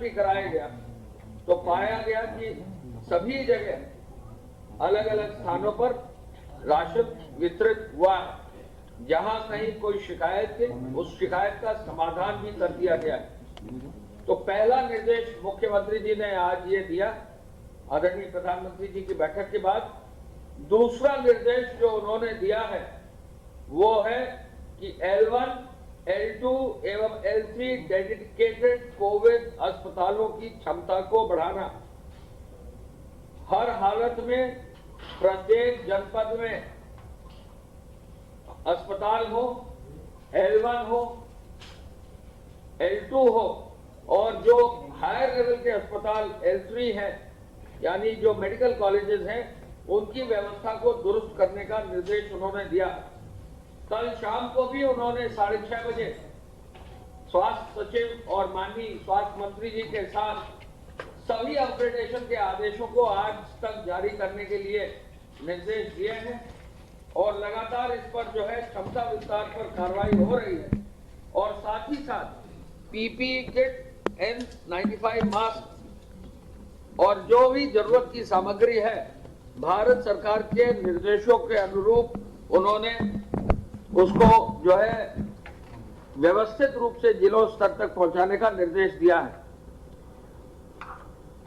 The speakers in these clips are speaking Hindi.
भी कराया गया तो पाया गया कि सभी जगह अलग अलग स्थानों पर राशन वितरित हुआ। जहां कहीं कोई शिकायत थी उस शिकायत का समाधान भी कर दिया गया है। तो पहला निर्देश मुख्यमंत्री जी ने आज ये दिया आदरणीय प्रधानमंत्री जी की बैठक के बाद। दूसरा निर्देश जो उन्होंने दिया है वो है कि L1, L2 एवं L3 डेडिकेटेड कोविड अस्पतालों की क्षमता को बढ़ाना। हर हालत में प्रत्येक जनपद में अस्पताल हो, L1 हो, L2 हो, और जो हायर लेवल के अस्पताल L3 हैं, यानी जो मेडिकल कॉलेजेस हैं, उनकी व्यवस्था को दुरुस्त करने का निर्देश उन्होंने दिया। कल शाम को भी उन्होंने 6:30 बजे स्वास्थ्य सचिव और माननीय स्वास्थ्य मंत्री जी के साथ सभी अपग्रेडेशन के आदेशों को आज तक जारी करने के लिए निर्देश दिए हैं और लगातार इस पर जो है क्षमता विस्तार पर कार्रवाई हो रही है। और साथ ही साथ पीपीई किट, N95 मास्क और जो भी जरूरत की सामग्री है भारत सरकार के निर्देशों के अनुरूप उन्होंने उसको जो है व्यवस्थित रूप से जिलों स्तर तक पहुंचाने का निर्देश दिया है।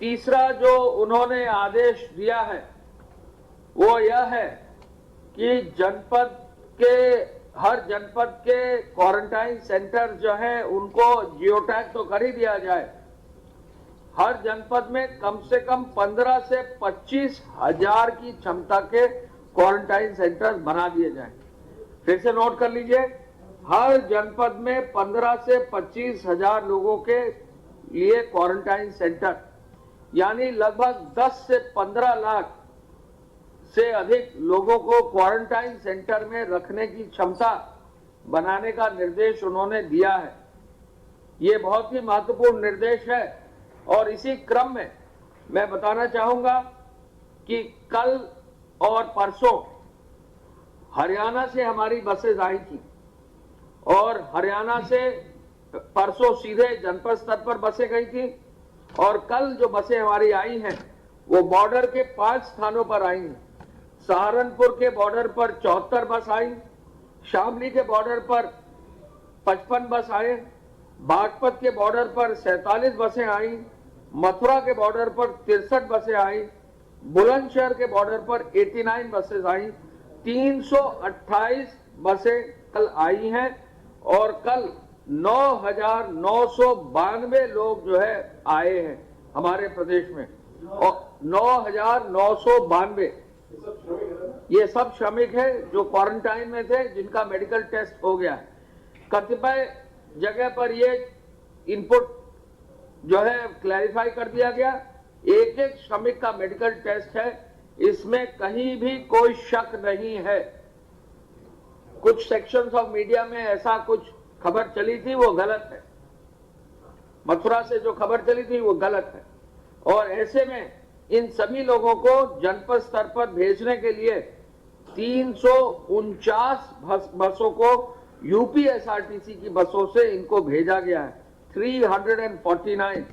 तीसरा जो उन्होंने आदेश दिया है वो यह है कि हर जनपद के क्वारंटाइन सेंटर जो है उनको जियो टैग तो कर ही दिया जाए। हर जनपद में कम से कम 15 से 25 हजार की क्षमता के क्वारंटाइन सेंटर बना दिए जाएं। फिर से नोट कर लीजिए, हर जनपद में 15 से 25 हजार लोगों के लिए क्वारंटाइन सेंटर, यानी लगभग 10 से 15 लाख से अधिक लोगों को क्वारंटाइन सेंटर में रखने की क्षमता बनाने का निर्देश उन्होंने दिया है। ये बहुत ही महत्वपूर्ण निर्देश है। और इसी क्रम में मैं बताना चाहूंगा कि कल और परसों हरियाणा से हमारी बसेस आई थी और हरियाणा से परसों सीधे जनपद स्तर पर बसें गई थी और कल जो बसें हमारी आई हैं वो बॉर्डर के 5 स्थानों पर आई हैं। सहारनपुर के बॉर्डर पर 74 बस आई, शामली के बॉर्डर पर 55 बस आए, बागपत के बॉर्डर पर 47 बसें आई, मथुरा के बॉर्डर पर 63 बसें आई, बुलंदशहर के बॉर्डर पर 89 बसें आई, 328 बसें कल आई हैं और कल 9,992 लोग जो है आए हैं हमारे प्रदेश में। और 9,992 ये सब श्रमिक है जो क्वारंटाइन में थे, जिनका मेडिकल टेस्ट हो गया है। कतिपय जगह पर ये इनपुट जो है क्लैरिफाई कर दिया गया, एक एक श्रमिक का मेडिकल टेस्ट है, इसमें कहीं भी कोई शक नहीं है। कुछ सेक्शंस ऑफ मीडिया में ऐसा कुछ खबर चली थी वो गलत है, मथुरा से जो खबर चली थी वो गलत है। और ऐसे में इन सभी लोगों को जनपद स्तर पर भेजने के लिए 349 बसों को यूपीएसआरटीसी की बसों से इनको भेजा गया है। 349,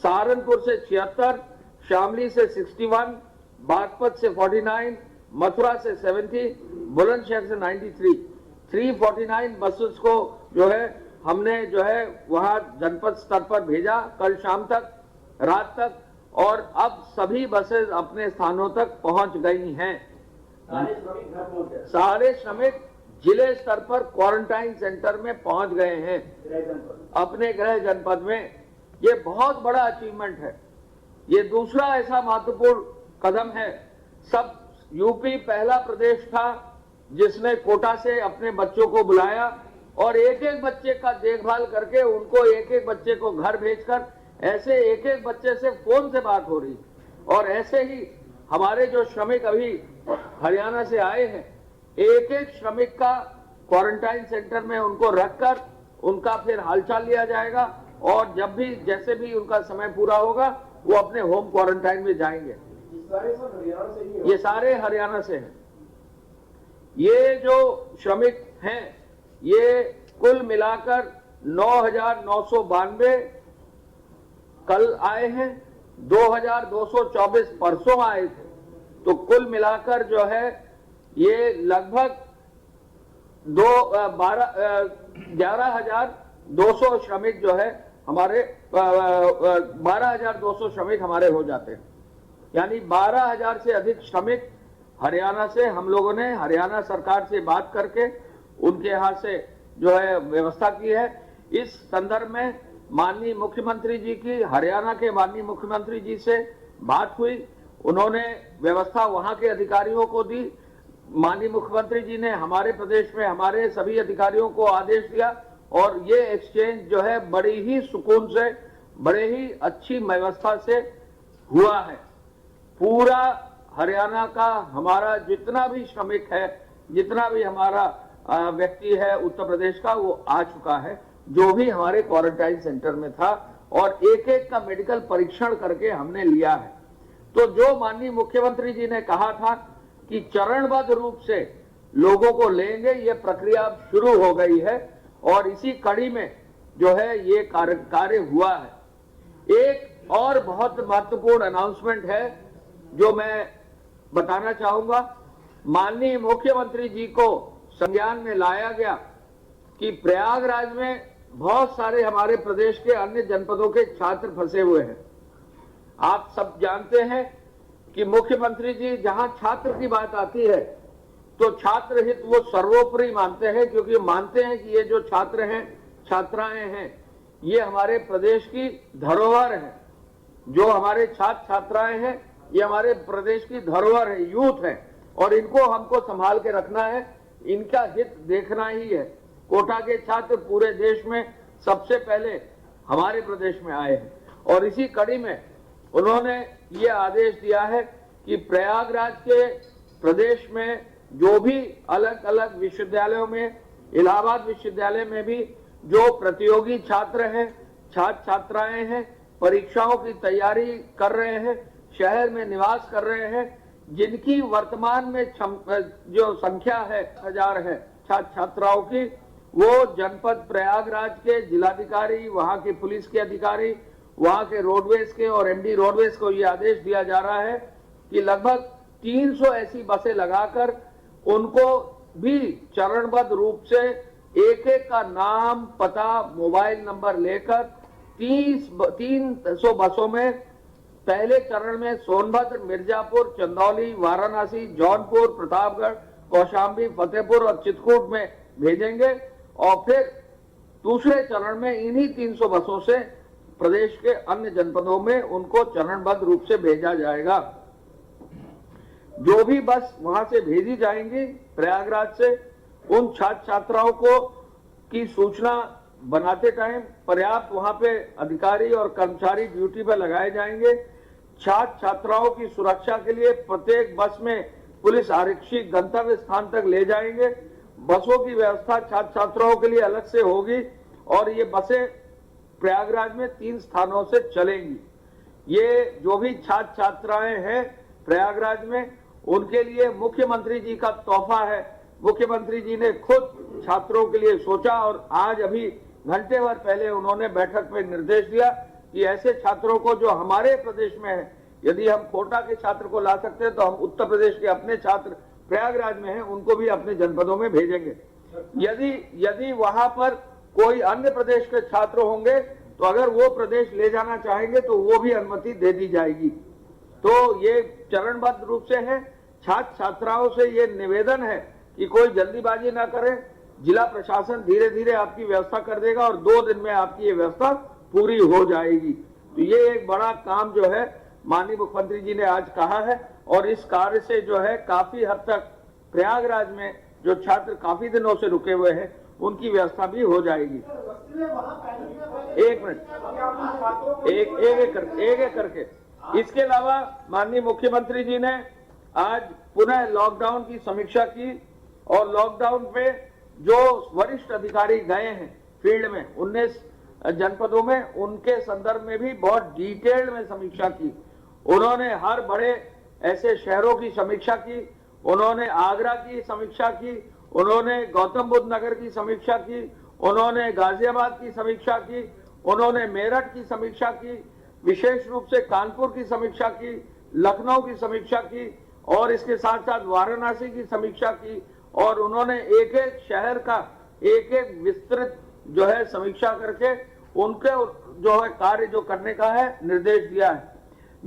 सहारनपुर से 76, शामली से 61, बागपत से 49, मथुरा से 70, बुलंदशहर से 93, 349 बसेस को जो है हमने जो है वहां जनपद स्तर पर भेजा कल शाम तक, रात तक, और अब सभी बसेस अपने स्थानों तक पहुंच गई हैं। सारे श्रमिक जिले स्तर पर क्वारंटाइन सेंटर में पहुंच गए हैं अपने गृह जनपद में। ये बहुत बड़ा अचीवमेंट है। ये दूसरा ऐसा महत्वपूर्ण कदम है। सब यूपी पहला प्रदेश था जिसने कोटा से अपने बच्चों को बुलाया और एक एक बच्चे का देखभाल करके उनको एक एक बच्चे को घर भेजकर ऐसे एक एक बच्चे से फोन से बात हो रही। और ऐसे ही हमारे जो श्रमिक अभी हरियाणा से आए हैं, एक एक श्रमिक का क्वारंटाइन सेंटर में उनको रखकर उनका फिर हालचाल लिया जाएगा और जब भी जैसे भी उनका समय पूरा होगा वो अपने होम क्वारंटाइन में जाएंगे। ये सारे हरियाणा से हैं। ये जो श्रमिक हैं ये कुल मिलाकर 9,992 कल आए हैं, 2224 परसों आए थे। तो कुल मिलाकर जो है ये लगभग 11,200 श्रमिक जो है हमारे 12,200 श्रमिक हमारे हो जाते हैं। यानी 12,000 से अधिक श्रमिक हरियाणा से हम लोगों ने हरियाणा सरकार से बात करके उनके यहाँ से जो है व्यवस्था की है। इस संदर्भ में माननीय मुख्यमंत्री जी की, हरियाणा के माननीय मुख्यमंत्री जी से बात हुई, उन्होंने व्यवस्था वहां के अधिकारियों को दी। माननीय मुख्यमंत्री जी ने हमारे प्रदेश में हमारे सभी अधिकारियों को आदेश दिया और ये एक्सचेंज जो है बड़ी ही सुकून से, बड़े ही अच्छी व्यवस्था से हुआ है। पूरा हरियाणा का हमारा जितना भी श्रमिक है, जितना भी हमारा व्यक्ति है उत्तर प्रदेश का, वो आ चुका है, जो भी हमारे क्वारंटाइन सेंटर में था, और एक एक का मेडिकल परीक्षण करके हमने लिया है। तो जो माननीय मुख्यमंत्री जी ने कहा था कि चरणबद्ध रूप से लोगों को लेंगे, ये प्रक्रिया शुरू हो गई है और इसी कड़ी में जो है ये कार्य हुआ है। एक और बहुत महत्वपूर्ण अनाउंसमेंट है जो मैं बताना चाहूंगा। माननीय मुख्यमंत्री जी को संज्ञान में लाया गया कि प्रयागराज में बहुत सारे हमारे प्रदेश के अन्य जनपदों के छात्र फंसे हुए हैं। आप सब जानते हैं कि मुख्यमंत्री जी जहां छात्र की बात आती है तो छात्र हित वो सर्वोपरि मानते हैं, क्योंकि मानते हैं कि ये जो छात्र हैं, छात्राएं हैं, ये हमारे प्रदेश की धरोहर है। जो हमारे छात्र छात्राएं हैं ये हमारे प्रदेश की धरोहर है, यूथ है, और इनको हमको संभाल के रखना है, इनका हित देखना ही है। कोटा के छात्र पूरे देश में सबसे पहले हमारे प्रदेश में आए हैं और इसी कड़ी में उन्होंने ये आदेश दिया है कि प्रयागराज के प्रदेश में जो भी अलग अलग विश्वविद्यालयों में, इलाहाबाद विश्वविद्यालय में भी जो प्रतियोगी छात्र हैं, छात्र छात्राएं हैं, परीक्षाओं की तैयारी कर रहे हैं, शहर में निवास कर रहे हैं, जिनकी वर्तमान में जो संख्या है 1000 है छात्र छात्राओं की, वो जनपद प्रयागराज के जिलाधिकारी, वहां के पुलिस के अधिकारी, वहां के रोडवेज के और एमडी रोडवेज को ये आदेश दिया जा रहा है कि लगभग 300 ऐसी बसें लगाकर उनको भी चरणबद्ध रूप से एक एक का नाम, पता, मोबाइल नंबर लेकर 300 बसों में पहले चरण में सोनभद्र, मिर्जापुर, चंदौली, वाराणसी, जौनपुर, प्रतापगढ़, कौशाम्बी, फतेहपुर और चित्रकूट में भेजेंगे और फिर दूसरे चरण में इन्हीं 300 बसों से प्रदेश के अन्य जनपदों में उनको चरणबद्ध रूप से भेजा जाएगा। जो भी बस वहां से भेजी जाएंगी प्रयागराज से, उन छात्र छात्राओं को की सूचना बनाते टाइम पर्याप्त वहां पे अधिकारी और कर्मचारी ड्यूटी पर लगाए जाएंगे। छात्र छात्राओं की सुरक्षा के लिए प्रत्येक बस में पुलिस आरक्षी गंतव्य स्थान तक ले जाएंगे। बसों की व्यवस्था छात्र छात्राओं के लिए अलग से होगी और ये बसें प्रयागराज में 3 स्थानों से चलेंगी। ये जो भी छात्र छात्राएं हैं प्रयागराज में, उनके लिए मुख्यमंत्री जी का तोहफा है। मुख्यमंत्री जी ने खुद छात्रों के लिए सोचा और आज अभी घंटे भर पहले उन्होंने बैठक में निर्देश दिया कि ऐसे छात्रों को जो हमारे प्रदेश में है, यदि हम कोटा के छात्र को ला सकते हैं तो हम उत्तर प्रदेश के अपने छात्र प्रयागराज में हैं, उनको भी अपने जनपदों में भेजेंगे। यदि वहां पर कोई अन्य प्रदेश के छात्र होंगे तो अगर वो प्रदेश ले जाना चाहेंगे तो वो भी अनुमति दे दी जाएगी। तो ये चरणबद्ध रूप से है। छात्र छात्राओं से ये निवेदन है कि कोई जल्दीबाजी ना करें। जिला प्रशासन धीरे धीरे आपकी व्यवस्था कर देगा और 2 दिन में आपकी ये व्यवस्था पूरी हो जाएगी। तो ये एक बड़ा काम जो है माननीय मुख्यमंत्री जी ने आज कहा है और इस कार्य से जो है काफी हद तक प्रयागराज में जो छात्र काफी दिनों से रुके हुए हैं उनकी व्यवस्था भी हो जाएगी। एक मिनट, एक करके। इसके अलावा माननीय मुख्यमंत्री जी ने आज पुनः लॉकडाउन की समीक्षा की और लॉकडाउन पे जो वरिष्ठ अधिकारी गए हैं फील्ड में 19 जनपदों में, उनके संदर्भ में भी बहुत डिटेल्ड में समीक्षा की। उन्होंने हर बड़े ऐसे शहरों की समीक्षा की, उन्होंने आगरा की समीक्षा की, उन्होंने गौतम बुद्ध नगर की समीक्षा की, उन्होंने गाजियाबाद की समीक्षा की, उन्होंने मेरठ की समीक्षा की, विशेष रूप से कानपुर की समीक्षा की, लखनऊ की समीक्षा की और इसके साथ साथ वाराणसी की समीक्षा की और उन्होंने एक एक शहर का एक एक विस्तृत जो है समीक्षा करके उनके जो है कार्य जो करने का है निर्देश दिया है।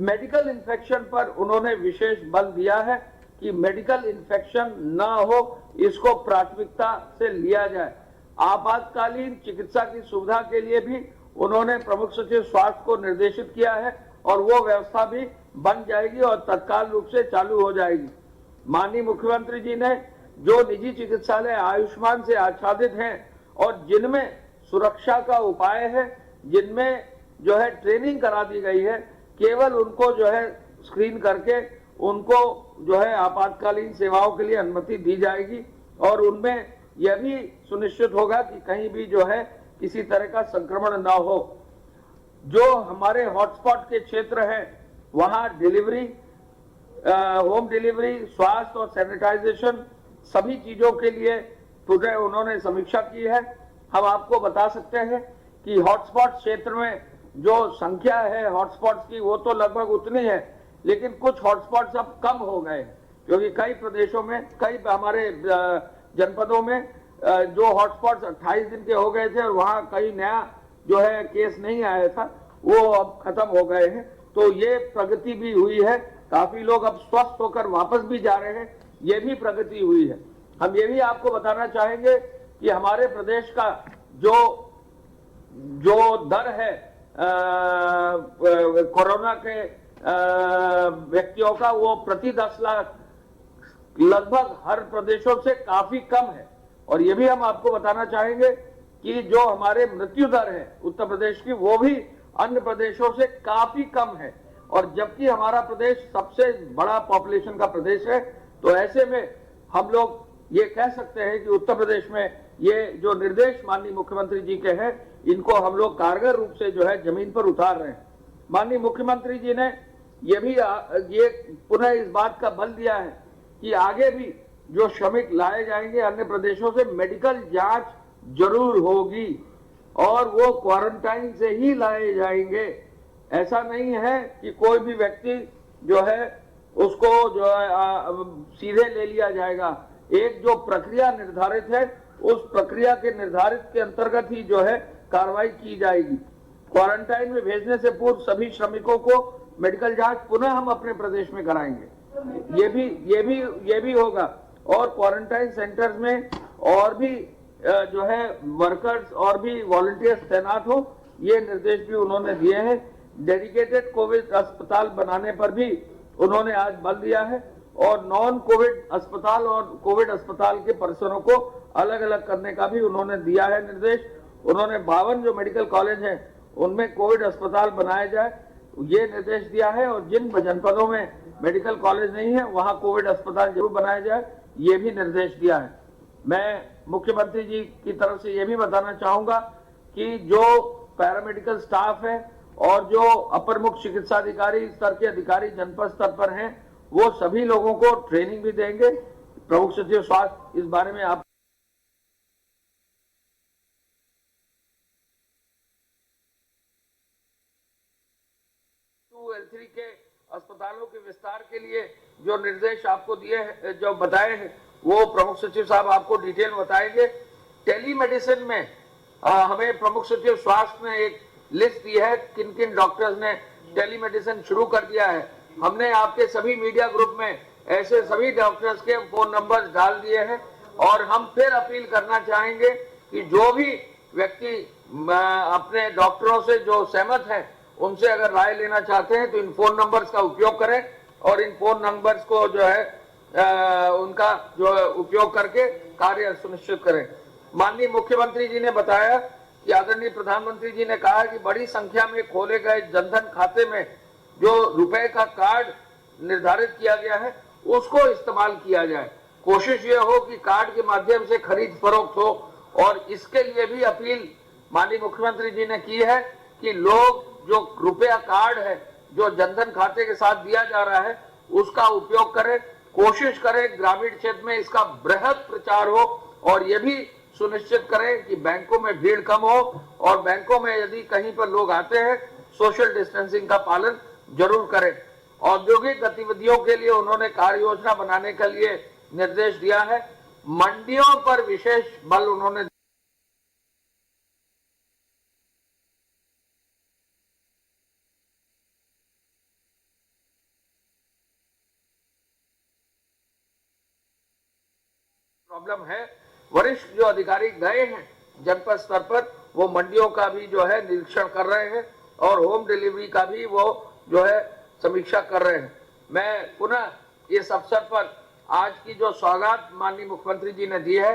मेडिकल इन्फेक्शन पर उन्होंने विशेष बल दिया है कि मेडिकल इन्फेक्शन न हो, इसको प्राथमिकता से लिया जाए। आपातकालीन चिकित्सा की सुविधा के लिए भी उन्होंने प्रमुख सचिव स्वास्थ्य को निर्देशित किया है और वो व्यवस्था भी बन जाएगी और तत्काल रूप से चालू हो जाएगी। माननीय मुख्यमंत्री जी ने जो निजी चिकित्सालय आयुष्मान से आच्छादित हैं और जिनमें सुरक्षा का उपाय है, जिनमें जो है ट्रेनिंग करा दी गई है, केवल उनको जो है स्क्रीन करके उनको जो है आपातकालीन सेवाओं के लिए अनुमति दी जाएगी और उनमें यह भी सुनिश्चित होगा कि कहीं भी जो है किसी तरह का संक्रमण ना हो। जो हमारे हॉटस्पॉट के क्षेत्र हैं वहां डिलीवरी, होम डिलीवरी, स्वास्थ्य और सैनिटाइजेशन सभी चीजों के लिए पूरे उन्होंने समीक्षा की है। हम आपको बता सकते हैं कि हॉटस्पॉट क्षेत्र में जो संख्या है हॉटस्पॉट्स की वो तो लगभग उतनी है, लेकिन कुछ हॉटस्पॉट्स अब कम हो गए क्योंकि कई प्रदेशों में, कई हमारे जनपदों में जो हॉटस्पॉट्स 28 दिन के हो गए थे और वहां कई नया जो है केस नहीं आया था, वो अब खत्म हो गए हैं। तो ये प्रगति भी हुई है, काफी लोग अब स्वस्थ होकर वापस भी जा रहे हैं, ये भी प्रगति हुई है। हम ये भी आपको बताना चाहेंगे कि हमारे प्रदेश का जो दर है कोरोना के व्यक्तियों का, वो प्रति 10 लाख लगभग हर प्रदेशों से काफी कम है। और ये भी हम आपको बताना चाहेंगे कि जो हमारे मृत्यु दर है उत्तर प्रदेश की, वो भी अन्य प्रदेशों से काफी कम है। और जबकि हमारा प्रदेश सबसे बड़ा पॉपुलेशन का प्रदेश है, तो ऐसे में हम लोग ये कह सकते हैं कि उत्तर प्रदेश में ये जो निर्देश माननीय मुख्यमंत्री जी के हैं, इनको हम लोग कारगर रूप से जो है जमीन पर उतार रहे हैं। माननीय मुख्यमंत्री जी ने ये पुनः इस बात का बल दिया है कि आगे भी जो श्रमिक लाए जाएंगे अन्य प्रदेशों से, मेडिकल जांच जरूर होगी और वो क्वारंटाइन से ही लाए जाएंगे। ऐसा नहीं है कि कोई भी व्यक्ति जो है उसको जो है सीधे ले लिया जाएगा। एक जो प्रक्रिया निर्धारित है, उस प्रक्रिया के निर्धारित के अंतर्गत ही जो है कार्रवाई की जाएगी। क्वारंटाइन में भेजने से पूर्व सभी श्रमिकों को मेडिकल जांच पुनः हम अपने प्रदेश में कराएंगे। ये भी होगा। और क्वारंटाइन सेंटर्स में और भी जो है वर्कर्स और भी वॉलंटियर्स तैनात हो, ये निर्देश भी उन्होंने दिए हैं। डेडिकेटेड कोविड अस्पताल बनाने पर भी उन्होंने आज बल दिया है और नॉन कोविड अस्पताल और कोविड अस्पताल के परिसरों को अलग अलग करने का भी उन्होंने दिया है निर्देश। उन्होंने 52 जो मेडिकल कॉलेज हैं उनमें कोविड अस्पताल बनाया जाए, ये निर्देश दिया है। और जिन जनपदों में मेडिकल कॉलेज नहीं है वहां कोविड अस्पताल जरूर बनाया जाए, ये भी निर्देश दिया है। मैं मुख्यमंत्री जी की तरफ से ये भी बताना चाहूंगा कि जो पैरामेडिकल स्टाफ है और जो अपर मुख्य चिकित्सा अधिकारी स्तर के अधिकारी जनपद स्तर पर हैं, वो सभी लोगों को ट्रेनिंग भी देंगे। प्रमुख सचिव स्वास्थ्य इस बारे में आप L3 के अस्पतालों के विस्तार के लिए जो निर्देश आपको दिए हैं, जो बताए हैं, वो प्रमुख सचिव साहब आपको डिटेल बताएंगे। टेलीमेडिसिन में हमें प्रमुख सचिव स्वास्थ्य ने एक लिस्ट दी है किन किन डॉक्टर्स ने टेलीमेडिसिन शुरू कर दिया है। हमने आपके सभी मीडिया ग्रुप में ऐसे सभी डॉक्टर्स के फोन नंबर्स डाल दिए हैं और हम फिर अपील करना चाहेंगे कि जो भी व्यक्ति अपने डॉक्टरों से जो सहमत है उनसे अगर राय लेना चाहते हैं तो इन फोन नंबर्स का उपयोग करें और इन फोन नंबर्स को जो है उनका जो उपयोग करके कार्य सुनिश्चित करें। माननीय मुख्यमंत्री जी ने बताया कि आदरणीय प्रधानमंत्री जी ने कहा कि बड़ी संख्या में खोले गए जनधन खाते में जो रुपए का कार्ड निर्धारित किया गया है उसको इस्तेमाल किया जाए। कोशिश ये हो कि कार्ड के माध्यम से खरीद फरोख्त हो और इसके लिए भी अपील माननीय मुख्यमंत्री जी ने की है कि लोग जो रुपया कार्ड है जो जनधन खाते के साथ दिया जा रहा है उसका उपयोग करें। कोशिश करें ग्रामीण क्षेत्र में इसका बृहद प्रचार हो और ये भी सुनिश्चित करें कि बैंकों में भीड़ कम हो और बैंकों में यदि कहीं पर लोग आते हैं सोशल डिस्टेंसिंग का पालन जरूर करें। औद्योगिक गतिविधियों के लिए उन्होंने कार्य योजना बनाने के लिए निर्देश दिया है। मंडियों पर विशेष बल उन्होंने प्रॉब्लम है। वरिष्ठ जो अधिकारी गए हैं जनपद स्तर पर, वो मंडियों का भी जो है निरीक्षण कर रहे हैं और होम डिलीवरी का भी वो जो है समीक्षा कर रहे हैं। मैं पुनः इस अवसर पर आज की जो सौगात माननीय मुख्यमंत्री जी ने दी है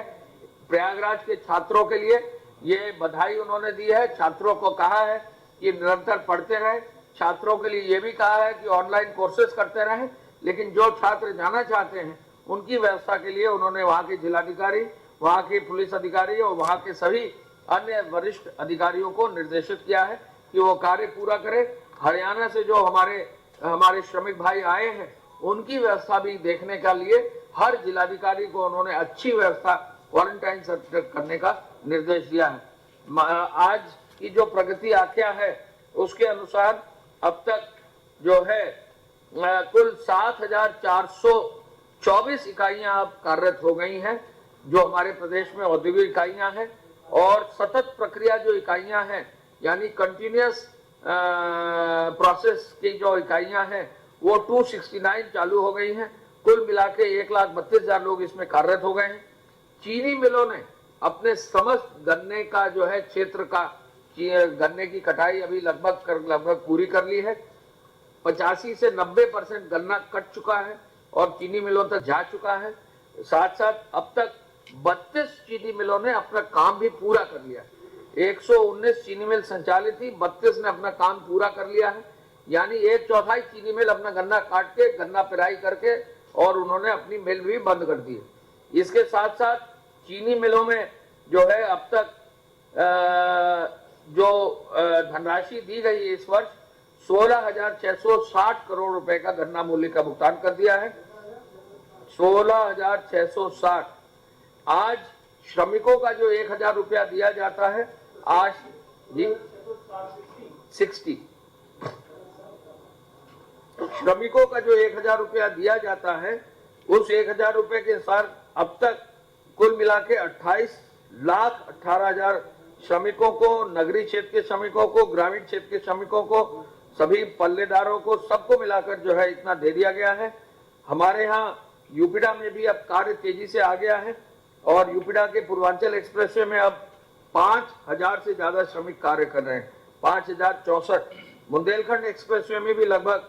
प्रयागराज के छात्रों के लिए, ये बधाई उन्होंने दी है। छात्रों को कहा है कि निरंतर पढ़ते रहें। छात्रों के लिए ये भी कहा है कि ऑनलाइन कोर्सेज करते रहें, लेकिन जो छात्र जाना चाहते हैं उनकी व्यवस्था के लिए उन्होंने वहां के जिलाधिकारी, वहां के पुलिस अधिकारी और वहां के सभी अन्य वरिष्ठ अधिकारियों को निर्देशित किया है कि वो कार्य पूरा करें। हरियाणा से जो हमारे श्रमिक भाई आए हैं उनकी व्यवस्था भी देखने के लिए हर जिलाधिकारी को उन्होंने अच्छी व्यवस्था क्वारंटाइन सेंटर करने का निर्देश दिया है। आज की जो प्रगति आख्या है उसके अनुसार अब तक जो है कुल 7,424 इकाइयां अब कार्यरत हो गई हैं जो हमारे प्रदेश में औद्योगिक इकाइयां हैं, और सतत प्रक्रिया जो इकाइयां हैं यानी कंटिन्यूअस प्रोसेस की जो इकाइयां हैं वो 269 चालू हो गई हैं। कुल मिला के 1,32,000 लोग इसमें कार्यरत हो गए हैं। चीनी मिलों ने अपने समस्त गन्ने का जो है क्षेत्र का गन्ने की कटाई अभी लगभग पूरी कर ली है। 85 से 90% गन्ना कट चुका है और चीनी मिलों तक जा चुका है। साथ साथ अब तक 32 चीनी मिलों ने अपना काम भी पूरा कर लिया है। 119 चीनी मिल संचालित थी, 32 ने अपना काम पूरा कर लिया है। यानी 1/4 चीनी मिल अपना गन्ना काट के, गन्ना पिराई करके और उन्होंने अपनी मिल भी बंद कर दी है। इसके साथ साथ चीनी मिलों में जो है अब तक जो धनराशि दी गई है इस वर्ष 16,660 करोड़ रुपए का गन्ना मूल्य का भुगतान कर दिया है। 16,660। आज श्रमिकों का जो 1,000 रुपया दिया जाता है आज जी 60 श्रमिकों का जो 1,000 रुपया दिया जाता है उस 1,000 रुपए के अनुसार अब तक कुल मिला के 28,18,000 श्रमिकों को, नगरीय क्षेत्र के श्रमिकों को, ग्रामीण क्षेत्र के श्रमिकों को, सभी पल्लेदारों को, सबको मिलाकर जो है इतना दे दिया गया है। हमारे यहाँ यूपीडा में भी अब कार्य तेजी से आ गया है और यूपीडा के पूर्वांचल एक्सप्रेसवे में अब 5,000 से ज्यादा श्रमिक कार्य कर रहे हैं, 5,064। बुंदेलखंड एक्सप्रेसवे में भी लगभग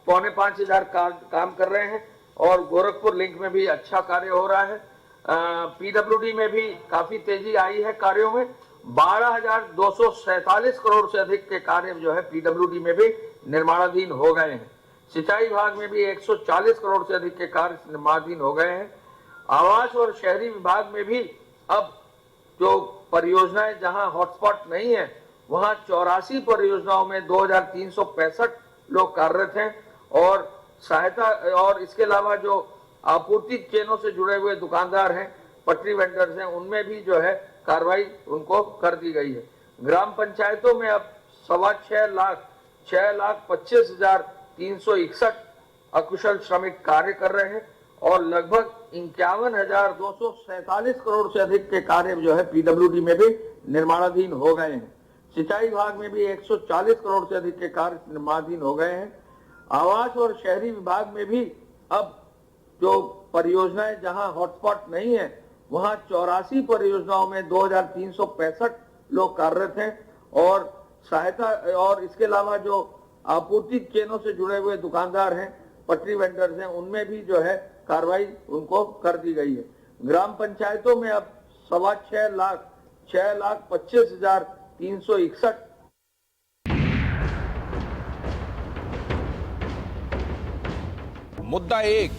4,500 काम कर रहे हैं और गोरखपुर लिंक में भी अच्छा कार्य हो रहा है। पीडब्ल्यूडी में भी काफी तेजी आई है कार्यों में। 12,247 करोड़ से अधिक के कार्य जो है पीडब्ल्यूडी में भी निर्माणाधीन हो गए हैं। सिंचाई विभाग में भी 140 करोड़ से अधिक के कार्य निर्माणाधीन हो गए हैं। आवास और शहरी विभाग में भी अब जो परियोजनाएं जहां हॉटस्पॉट नहीं है वहां 84 परियोजनाओं में 2,365 लोग कार्यरत हैं और सहायता, और इसके अलावा जो आपूर्ति चेनों से जुड़े हुए दुकानदार हैं, पटरी वेंडर्स हैं, उनमें भी जो है कार्रवाई उनको कर दी गई है। ग्राम पंचायतों में अब 6,25,361 अकुशल श्रमिक कार्य कर रहे हैं और लगभग 51,247 करोड़ से अधिक के कार्य जो है पीडब्ल्यूडी में भी निर्माणाधीन हो गए हैं। सिंचाई विभाग में भी 140 करोड़ से अधिक के कार्य निर्माणाधीन हो गए हैं। आवास और शहरी विभाग में भी अब जो परियोजनाएं जहां हॉटस्पॉट नहीं है वहां 84 परियोजनाओं में 2,365 लोग कार्यरत हैं और सहायता, और इसके अलावा जो आपूर्ति चेनों से जुड़े हुए दुकानदार हैं, पटरी वेंडर्स हैं, उनमें भी जो है कार्रवाई उनको कर दी गई है। ग्राम पंचायतों में अब 6,25,361 मुद्दा एक